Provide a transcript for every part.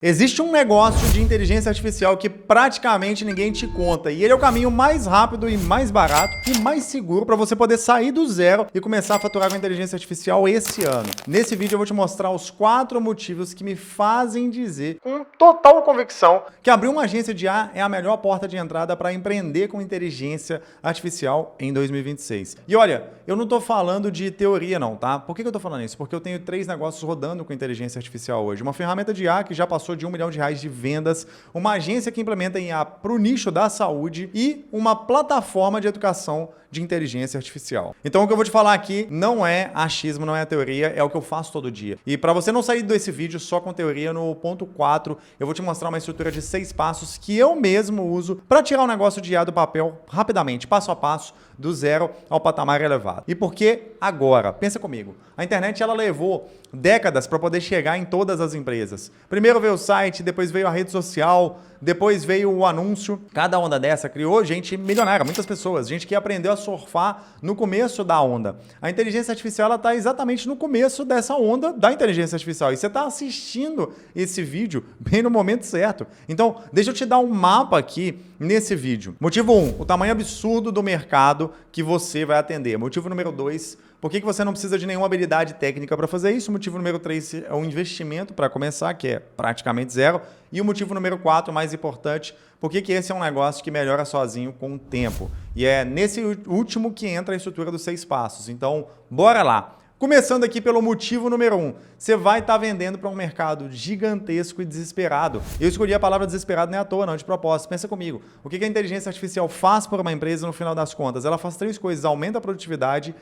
Existe um negócio de inteligência artificial que praticamente ninguém te conta e ele é o caminho mais rápido e mais barato e mais seguro para você poder sair do zero e começar a faturar com inteligência artificial esse ano. Nesse vídeo eu vou te mostrar os 4 motivos que me fazem dizer com total convicção que abrir uma agência de IA é a melhor porta de entrada para empreender com inteligência artificial em 2026. E olha, eu não tô falando de teoria não, tá? Por que eu tô falando isso? Porque eu tenho 3 negócios rodando com inteligência artificial hoje. Uma ferramenta de IA que já passou de R$1 milhão de vendas, uma agência que implementa IA para o nicho da saúde e uma plataforma de educação de inteligência artificial. Então o que eu vou te falar aqui não é achismo, não é teoria, é o que eu faço todo dia. E para você não sair desse vídeo só com teoria, no ponto 4 eu vou te mostrar uma estrutura de 6 passos que eu mesmo uso para tirar o negócio de IA do papel rapidamente, passo a passo, do zero ao patamar elevado. E por que agora? Pensa comigo. A internet ela levou décadas para poder chegar em todas as empresas. Primeiro veio o site, depois veio a rede social, depois veio o anúncio. Cada onda dessa criou gente milionária, muitas pessoas, gente que aprendeu a surfar no começo da onda. A inteligência artificial ela está exatamente no começo dessa onda da inteligência artificial. E você está assistindo esse vídeo bem no momento certo. Então, deixa eu te dar um mapa aqui nesse vídeo. Motivo 1, o tamanho absurdo do mercado que você vai atender. Motivo número 2, por que você não precisa de nenhuma habilidade técnica para fazer isso? O motivo número 3 é o investimento para começar, que é praticamente zero. E o motivo número 4, mais importante, por que esse é um negócio que melhora sozinho com o tempo. E é nesse último que entra a estrutura dos 6 passos. Então, bora lá! Começando aqui pelo motivo número 1, você vai estar vendendo para um mercado gigantesco e desesperado. Eu escolhi a palavra desesperado não é à toa, não, de propósito. Pensa comigo, o que a inteligência artificial faz por uma empresa no final das contas? Ela faz 3 coisas, aumenta a produtividade,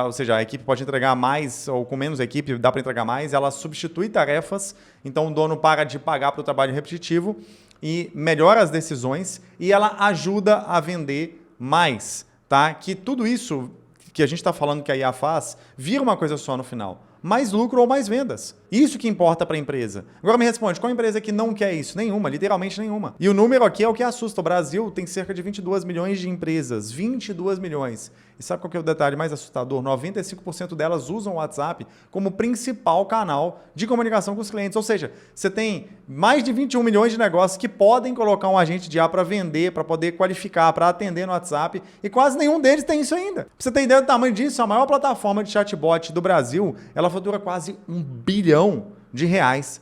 ou seja, a equipe pode entregar mais ou com menos equipe dá para entregar mais, ela substitui tarefas, então o dono para de pagar para o trabalho repetitivo e melhora as decisões e ela ajuda a vender mais, tá? Que tudo isso que a gente está falando que a IA faz, vira uma coisa só no final. Mais lucro ou mais vendas. Isso que importa para a empresa. Agora me responde, qual empresa que não quer isso? Nenhuma, literalmente nenhuma. E o número aqui é o que assusta. O Brasil tem cerca de 22 milhões de empresas. 22 milhões. E sabe qual que é o detalhe mais assustador? 95% delas usam o WhatsApp como principal canal de comunicação com os clientes. Ou seja, você tem mais de 21 milhões de negócios que podem colocar um agente de IA para vender, para poder qualificar, para atender no WhatsApp. E quase nenhum deles tem isso ainda. Pra você ter ideia do tamanho disso, a maior plataforma de chatbot do Brasil, ela fatura quase R$1 bilhão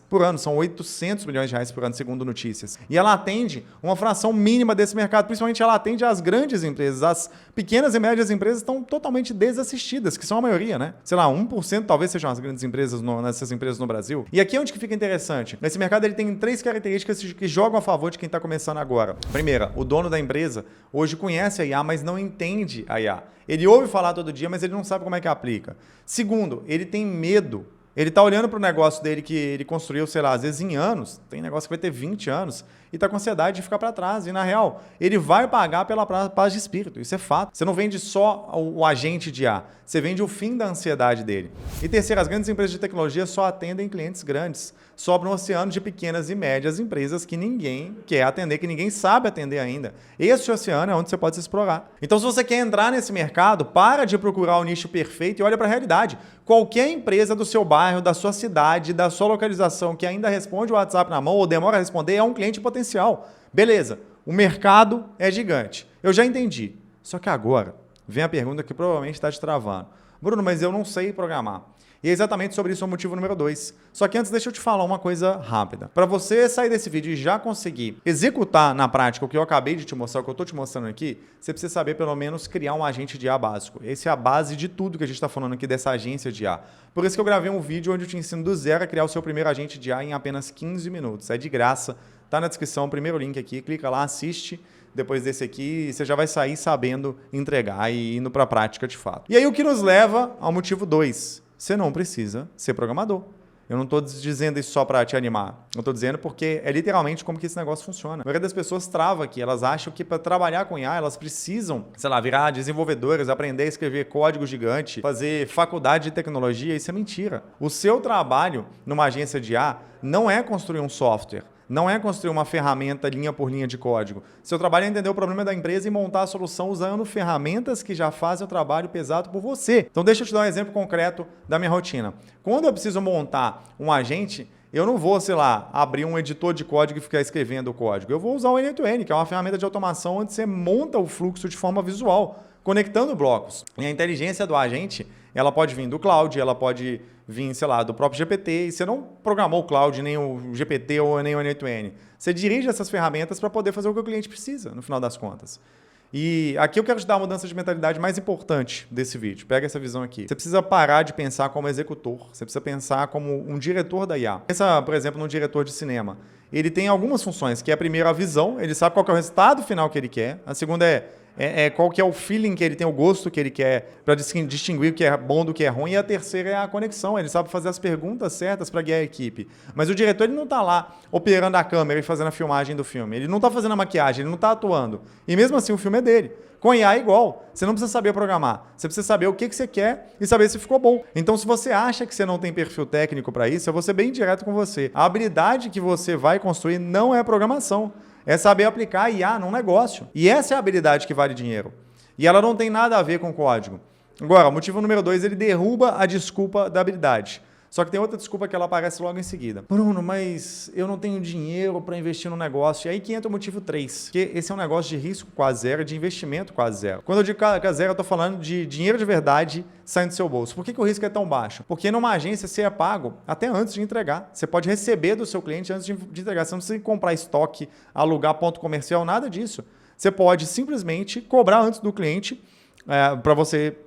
por ano. São 800 milhões de reais por ano, segundo notícias. E ela atende uma fração mínima desse mercado, principalmente ela atende as grandes empresas. As pequenas e médias empresas estão totalmente desassistidas, que são a maioria, né? Sei lá, 1% talvez sejam as grandes empresas nessas empresas no Brasil. E aqui é onde que fica interessante. Esse mercado ele tem 3 características que jogam a favor de quem está começando agora. Primeira, o dono da empresa hoje conhece a IA, mas não entende a IA. Ele ouve falar todo dia, mas ele não sabe como é que aplica. Segundo, ele tem medo. Ele está olhando para o negócio dele que ele construiu, sei lá, às vezes em anos, tem negócio que vai ter 20 anos, e está com ansiedade de ficar para trás. E na real, ele vai pagar pela paz de espírito, isso é fato. Você não vende só o agente de IA, você vende o fim da ansiedade dele. E terceiro, as grandes empresas de tecnologia só atendem clientes grandes. Sobra um oceano de pequenas e médias empresas que ninguém quer atender, que ninguém sabe atender ainda. Esse oceano é onde você pode se explorar. Então, se você quer entrar nesse mercado, para de procurar o nicho perfeito e olha para a realidade. Qualquer empresa do seu bairro, da sua cidade, da sua localização que ainda responde o WhatsApp na mão ou demora a responder é um cliente potencial. Beleza, o mercado é gigante. Eu já entendi. Só que agora vem a pergunta que provavelmente está te travando. Bruno, mas eu não sei programar. E é exatamente sobre isso o motivo número 2. Só que antes deixa eu te falar uma coisa rápida. Para você sair desse vídeo e já conseguir executar na prática o que eu acabei de te mostrar, o que eu estou te mostrando aqui, você precisa saber pelo menos criar um agente de IA básico. Essa é a base de tudo que a gente está falando aqui dessa agência de IA. Por isso que eu gravei um vídeo onde eu te ensino do zero a criar o seu primeiro agente de IA em apenas 15 minutos. É de graça, tá na descrição, o primeiro link aqui, clica lá, assiste. Depois desse aqui, você já vai sair sabendo entregar e indo para a prática de fato. E aí o que nos leva ao motivo 2. Você não precisa ser programador. Eu não estou dizendo isso só para te animar. Eu estou dizendo porque é literalmente como que esse negócio funciona. A maioria das pessoas trava aqui. Elas acham que para trabalhar com IA, elas precisam, sei lá, virar desenvolvedoras, aprender a escrever código gigante, fazer faculdade de tecnologia. Isso é mentira. O seu trabalho numa agência de IA não é construir um software. Não é construir uma ferramenta linha por linha de código. Seu trabalho é entender o problema da empresa e montar a solução usando ferramentas que já fazem o trabalho pesado por você. Então deixa eu te dar um exemplo concreto da minha rotina. Quando eu preciso montar um agente, Eu não vou, sei lá, abrir um editor de código e ficar escrevendo o código. Eu vou usar o N2N, que é uma ferramenta de automação onde você monta o fluxo de forma visual, conectando blocos. E a inteligência do agente, ela pode vir do cloud, ela pode vir, sei lá, do próprio GPT, e você não programou o cloud, nem o GPT ou nem o N2N. Você dirige essas ferramentas para poder fazer o que o cliente precisa, no final das contas. E aqui eu quero te dar a mudança de mentalidade mais importante desse vídeo. Pega essa visão aqui. Você precisa parar de pensar como executor. Você precisa pensar como um diretor da IA. Pensa, por exemplo, num diretor de cinema. Ele tem algumas funções, que é a primeira, a visão. Ele sabe qual que é o resultado final que ele quer. A segunda é qual que é o feeling que ele tem, o gosto que ele quer para distinguir o que é bom do que é ruim. E a terceira é a conexão. Ele sabe fazer as perguntas certas para guiar a equipe. Mas o diretor ele não está lá operando a câmera e fazendo a filmagem do filme. Ele não está fazendo a maquiagem, ele não está atuando. E mesmo assim o filme é dele. Com IA é igual. Você não precisa saber programar. Você precisa saber o que você quer e saber se ficou bom. Então, se você acha que você não tem perfil técnico para isso, eu vou ser bem direto com você. A habilidade que você vai construir não é programação. É saber aplicar IA num negócio. E essa é a habilidade que vale dinheiro. E ela não tem nada a ver com código. Agora, o motivo número 2, ele derruba a desculpa da habilidade. Só que tem outra desculpa que ela aparece logo em seguida. Bruno, mas eu não tenho dinheiro para investir no negócio. E aí que entra o motivo 3. Porque esse é um negócio de risco quase zero, de investimento quase zero. Quando eu digo quase zero, eu estou falando de dinheiro de verdade saindo do seu bolso. Por que o risco é tão baixo? Porque numa agência você é pago até antes de entregar. Você pode receber do seu cliente antes de entregar. Você não precisa comprar estoque, alugar ponto comercial, nada disso. Você pode simplesmente cobrar antes do cliente,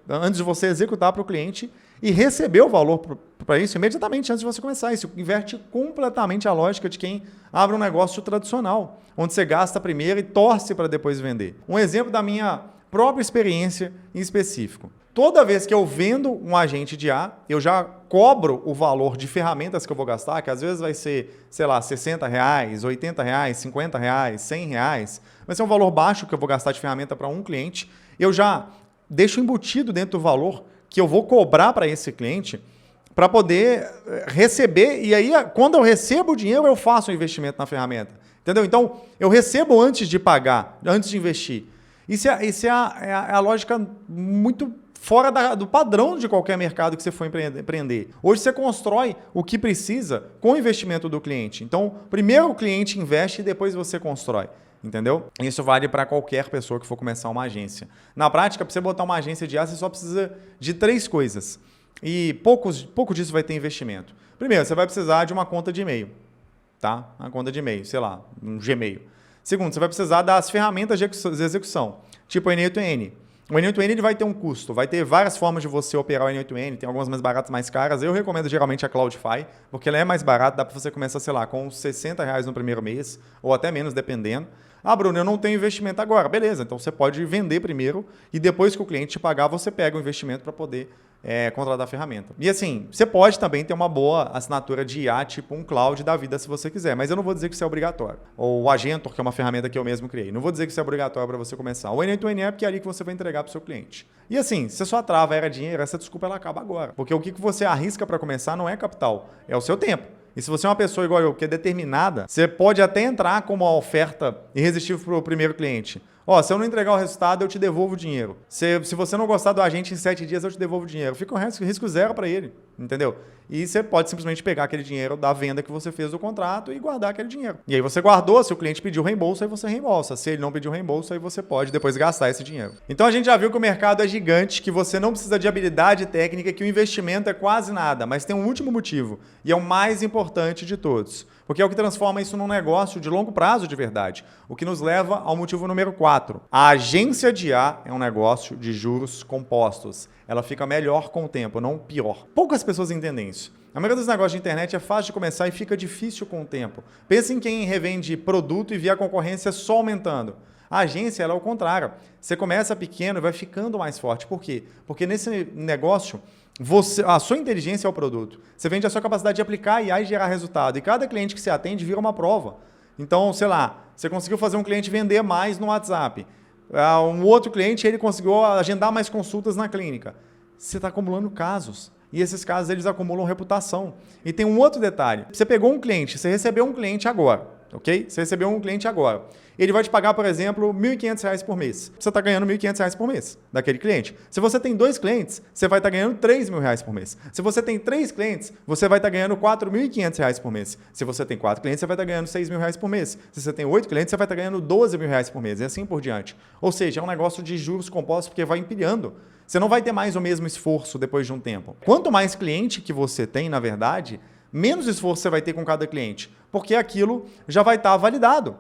antes de você executar para o cliente, e receber o valor para isso imediatamente antes de você começar. Isso inverte completamente a lógica de quem abre um negócio tradicional, onde você gasta primeiro e torce para depois vender. Um exemplo da minha própria experiência em específico. Toda vez que eu vendo um agente de IA, eu já cobro o valor de ferramentas que eu vou gastar, que às vezes vai ser, sei lá, R$60, R$80, R$50, R$100. Vai ser um valor baixo que eu vou gastar de ferramenta para um cliente. Eu já deixo embutido dentro do valor que eu vou cobrar para esse cliente para poder receber. E aí, quando eu recebo o dinheiro, eu faço o investimento na ferramenta. Entendeu? Então, eu recebo antes de pagar, antes de investir. Isso é a lógica muito fora do padrão de qualquer mercado que você for empreender. Hoje você constrói o que precisa com o investimento do cliente. Então, primeiro o cliente investe e depois você constrói. Entendeu? Isso vale para qualquer pessoa que for começar uma agência. Na prática, para você botar uma agência de IA, você só precisa de 3 coisas. E pouco disso vai ter investimento. Primeiro, você vai precisar de uma conta de e-mail. Tá? Uma conta de e-mail, sei lá, um Gmail. Segundo, você vai precisar das ferramentas de execução, tipo o N8N. O N8N ele vai ter um custo, vai ter várias formas de você operar o N8N, tem algumas mais baratas, mais caras. Eu recomendo geralmente a Cloudify, porque ela é mais barata, dá para você começar, sei lá, com R$60 no primeiro mês, ou até menos, dependendo. Ah, Bruno, eu não tenho investimento agora. Beleza, então você pode vender primeiro e depois que o cliente te pagar, você pega o investimento para poder contratar a ferramenta. E assim, você pode também ter uma boa assinatura de IA, tipo um cloud da vida se você quiser, mas eu não vou dizer que isso é obrigatório. Ou o Agentor, que é uma ferramenta que eu mesmo criei. Não vou dizer que isso é obrigatório para você começar. O N8N é porque é ali que você vai entregar para o seu cliente. E assim, se a sua trava era dinheiro, essa desculpa ela acaba agora. Porque o que você arrisca para começar não é capital, é o seu tempo. E se você é uma pessoa igual eu, que é determinada, você pode até entrar com uma oferta irresistível para o primeiro cliente. Se eu não entregar o resultado, eu te devolvo o dinheiro. Se você não gostar do agente em 7 dias, eu te devolvo o dinheiro. Fica um risco zero para ele, entendeu? E você pode simplesmente pegar aquele dinheiro da venda que você fez do contrato e guardar aquele dinheiro. E aí você guardou, se o cliente pediu reembolso, aí você reembolsa. Se ele não pediu reembolso, aí você pode depois gastar esse dinheiro. Então a gente já viu que o mercado é gigante, que você não precisa de habilidade técnica, que o investimento é quase nada. Mas tem um último motivo, e é o mais importante de todos. Porque é o que transforma isso num negócio de longo prazo de verdade. O que nos leva ao motivo número 4. A agência de IA é um negócio de juros compostos. Ela fica melhor com o tempo, não pior. Poucas pessoas entendem isso. A maioria dos negócios de internet é fácil de começar e fica difícil com o tempo. Pensa em quem revende produto e vê a concorrência só aumentando. A agência ela é o contrário. Você começa pequeno e vai ficando mais forte. Por quê? Porque nesse negócio, a sua inteligência é o produto. Você vende a sua capacidade de aplicar IA e gerar resultado. E cada cliente que você atende vira uma prova. Então, sei lá, você conseguiu fazer um cliente vender mais no WhatsApp. Um outro cliente ele conseguiu agendar mais consultas na clínica. Você está acumulando casos. E esses casos eles acumulam reputação. E tem um outro detalhe. Você pegou um cliente, você recebeu um cliente agora. ok? Você recebeu um cliente agora. Ele vai te pagar, por exemplo, R$ 1.500 por mês. Você está ganhando R$ 1.500 por mês daquele cliente. Se você tem 2 clientes, você vai estar ganhando R$ 3.000 por mês. Se você tem 3 clientes, você vai estar ganhando R$ 4.500 por mês. Se você tem 4 clientes, você vai estar ganhando R$ 6.000 por mês. Se você tem 8 clientes, você vai estar ganhando R$ 12.000 por mês e assim por diante. Ou seja, é um negócio de juros compostos porque vai empilhando. Você não vai ter mais o mesmo esforço depois de um tempo. Quanto mais cliente que você tem, na verdade, menos esforço você vai ter com cada cliente, porque aquilo já vai estar validado.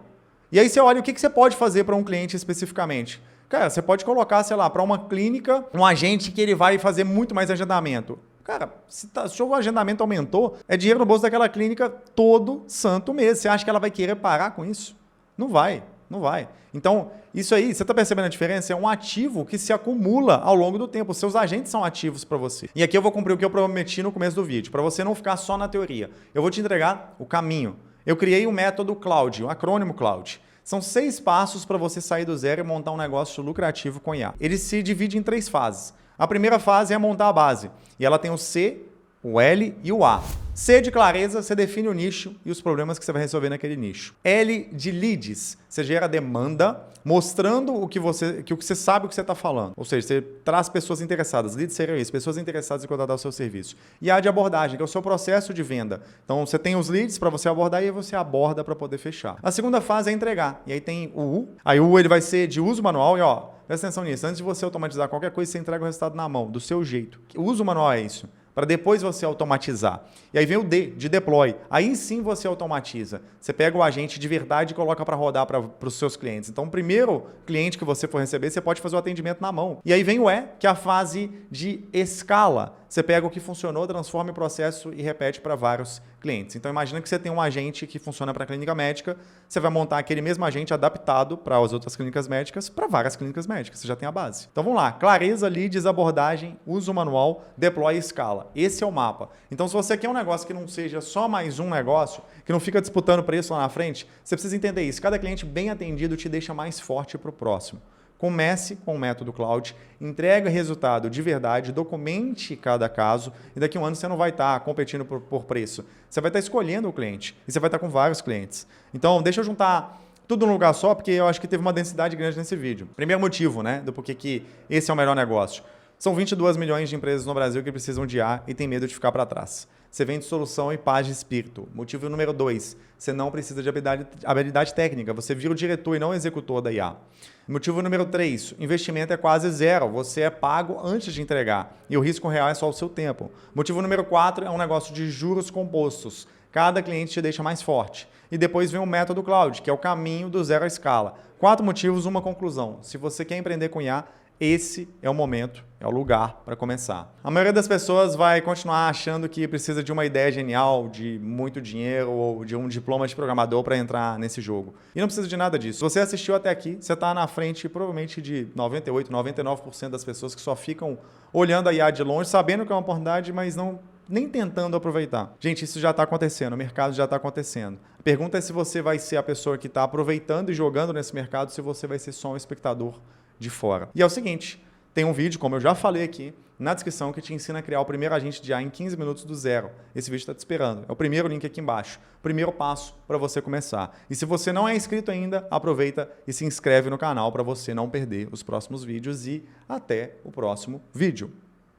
E aí você olha o que você pode fazer para um cliente especificamente. Cara, você pode colocar, sei lá, para uma clínica, um agente que ele vai fazer muito mais agendamento. Cara, se o agendamento aumentou, é dinheiro no bolso daquela clínica todo santo mês. Você acha que ela vai querer parar com isso? Não vai, não vai. Então, isso aí, você está percebendo a diferença? É um ativo que se acumula ao longo do tempo. Os seus agentes são ativos para você. E aqui eu vou cumprir o que eu prometi no começo do vídeo, para você não ficar só na teoria. Eu vou te entregar o caminho. Eu criei o método Cloud, o acrônimo Cloud. São 6 passos para você sair do zero e montar um negócio lucrativo com IA. Ele se divide em 3 fases. A primeira fase é montar a base. E ela tem o C, o L e o A. C de clareza, você define o nicho e os problemas que você vai resolver naquele nicho. L de leads, você gera demanda, mostrando o que você sabe o que você está falando. Ou seja, você traz pessoas interessadas. Leads seriam isso, pessoas interessadas em contratar o seu serviço. E A de abordagem, que é o seu processo de venda. Então, você tem os leads para você abordar e aí você aborda para poder fechar. A segunda fase é entregar. E aí tem o U. Aí o U ele vai ser de uso manual e presta atenção nisso. Antes de você automatizar qualquer coisa, você entrega o resultado na mão, do seu jeito. O uso manual é isso. Para depois você automatizar. E aí vem o D, de deploy. Aí sim você automatiza. Você pega o agente de verdade e coloca para rodar para os seus clientes. Então, o primeiro cliente que você for receber, você pode fazer o atendimento na mão. E aí vem o E, que é a fase de escala. Você pega o que funcionou, transforma em processo e repete para vários clientes. Então, imagina que você tem um agente que funciona para a clínica médica, você vai montar aquele mesmo agente adaptado para as outras clínicas médicas, para várias clínicas médicas. Você já tem a base. Então, vamos lá. Clareza, leads, abordagem, uso manual, deploy e escala. Esse é o mapa. Então, se você quer um negócio que não seja só mais um negócio, que não fica disputando preço lá na frente, você precisa entender isso. Cada cliente bem atendido te deixa mais forte para o próximo. Comece com o método Cloud, entregue resultado de verdade, documente cada caso e daqui a um ano você não vai estar competindo por preço. Você vai estar escolhendo o cliente e você vai estar com vários clientes. Então, deixa eu juntar tudo num lugar só, porque eu acho que teve uma densidade grande nesse vídeo. Primeiro motivo, né, do porquê que esse é o melhor negócio. São 22 milhões de empresas no Brasil que precisam de IA e tem medo de ficar para trás. Você vende solução e paz de espírito. Motivo número 2, você não precisa de habilidade técnica, você vira o diretor e não o executor da IA. Motivo número 3, investimento é quase zero, você é pago antes de entregar e o risco real é só o seu tempo. Motivo número 4 é um negócio de juros compostos. Cada cliente te deixa mais forte. E depois vem o método Cloud, que é o caminho do zero à escala. 4 motivos, uma conclusão. Se você quer empreender com IA, esse é o momento, é o lugar para começar. A maioria das pessoas vai continuar achando que precisa de uma ideia genial, de muito dinheiro ou de um diploma de programador para entrar nesse jogo. E não precisa de nada disso. Se você assistiu até aqui, você está na frente provavelmente de 98, 99% das pessoas que só ficam olhando a IA de longe, sabendo que é uma oportunidade, mas nem tentando aproveitar. Gente, isso já está acontecendo, o mercado já está acontecendo. A pergunta é se você vai ser a pessoa que está aproveitando e jogando nesse mercado, se você vai ser só um espectador de fora. E é o seguinte, tem um vídeo, como eu já falei aqui, na descrição que te ensina a criar o primeiro agente de IA em 15 minutos do zero. Esse vídeo está te esperando. É o primeiro link aqui embaixo. Primeiro passo para você começar. E se você não é inscrito ainda, aproveita e se inscreve no canal para você não perder os próximos vídeos e até o próximo vídeo.